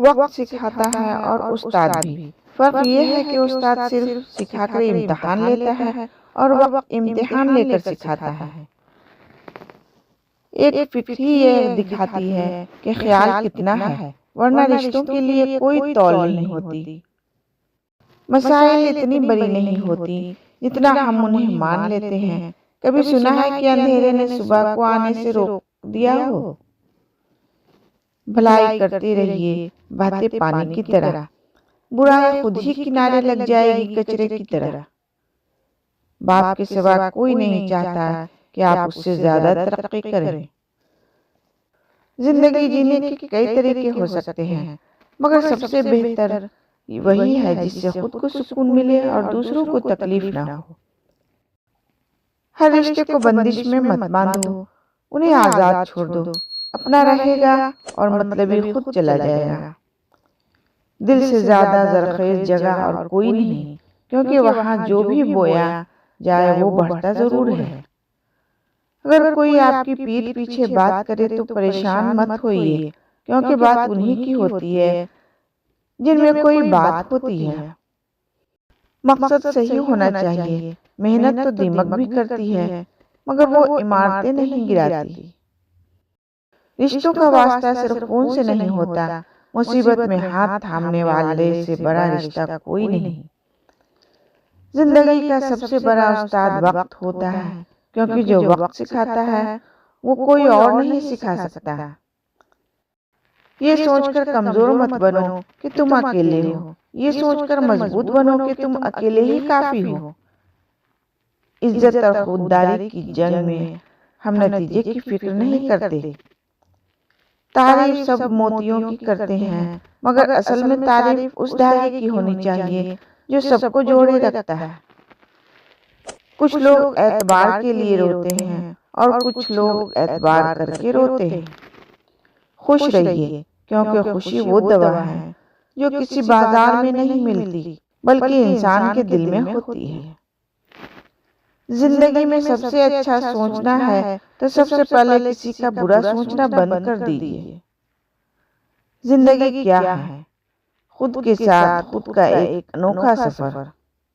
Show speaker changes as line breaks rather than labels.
وقت سکھاتا ہے اور استاد بھی۔ فرق یہ ہے کہ استاد صرف سکھا کر امتحان لیتا ہے اور وقت امتحان لے کر سکھاتا ہے۔ ایک فکر ہی یہ دکھاتی ہے کہ خیال کتنا ہے، ورنہ رشتوں کے لیے کوئی تول نہیں ہوتی۔ مسائل اتنی بڑی نہیں ہوتی جتنا ہم انہیں مان لیتے ہیں۔ کبھی سنا ہے کہ اندھیرے نے صبح کو آنے سے روک دیا ہو؟ بھلائی کرتے رہیے، بہتے پانی کی طرح، برائی خود ہی کنارے لگ جائے گی کچرے کی طرح۔ باپ کے سوا کوئی نہیں چاہتا کہ آپ اس سے زیادہ ترقی کریں۔ زندگی جینے کے کئی طریقے ہو سکتے ہیں، مگر سب سے بہتر وہی ہے جس سے خود کو سکون ملے اور دوسروں کو تکلیف نہ ہو۔ ہر رشتے کو بندش میں مت باندھو، انہیں آزاد چھوڑ دو، اپنا رہے گا اور مطلبی خود چلا جائے گا۔ دل سے زیادہ زرخیز جگہ اور کوئی نہیں، کیونکہ وہاں جو بھی بویا جائے وہ بڑھتا ضرور ہے۔ اگر کوئی آپ کی پیٹھ پیچھے بات کرے تو پریشان مت ہوئیے، کیونکہ بات انہی کی ہوتی ہے جن میں کوئی بات ہوتی ہے۔ مقصد صحیح ہونا چاہیے۔ محنت تو دیمک بھی کرتی ہے، مگر وہ عمارتیں نہیں گراتی۔ رشتوں کا واسطہ صرف خون سے نہیں ہوتا، مصیبت میں ہاتھ تھامنے والے سے بڑا رشتہ کوئی نہیں۔ زندگی کا سب سے بڑا استاد وقت ہوتا ہے، کیونکہ جو وقت سکھاتا ہے وہ کوئی اور نہیں سکھا سکتا۔ یہ سوچ کر کمزور مت بنو کہ تم اکیلے ہو، یہ سوچ کر مضبوط بنو کہ تم اکیلے ہی کافی ہو۔ عزت اور خودداری کی جنگ میں ہم نتیجے کی فکر نہیں کرتے۔ تعریف سب موتیوں کی کرتے ہیں، مگر اصل میں تعریف اس دھاگے کی ہونی چاہیے جو سب کو جوڑے رکھتا ہے۔ کچھ لوگ اعتبار کے لیے روتے ہیں اور کچھ لوگ اعتبار کر کے روتے ہیں۔ خوش رہیے، کیونکہ خوشی وہ دوا ہے جو کسی بازار میں نہیں ملتی، بلکہ انسان کے دل میں ہوتی ہے۔ زندگی میں سب سے اچھا سوچنا ہے تو سب سے پہلے کسی کا برا سوچنا بند کر دیجیے۔ زندگی کیا ہے؟ خود کے ساتھ خود کا ایک انوکھا سفر۔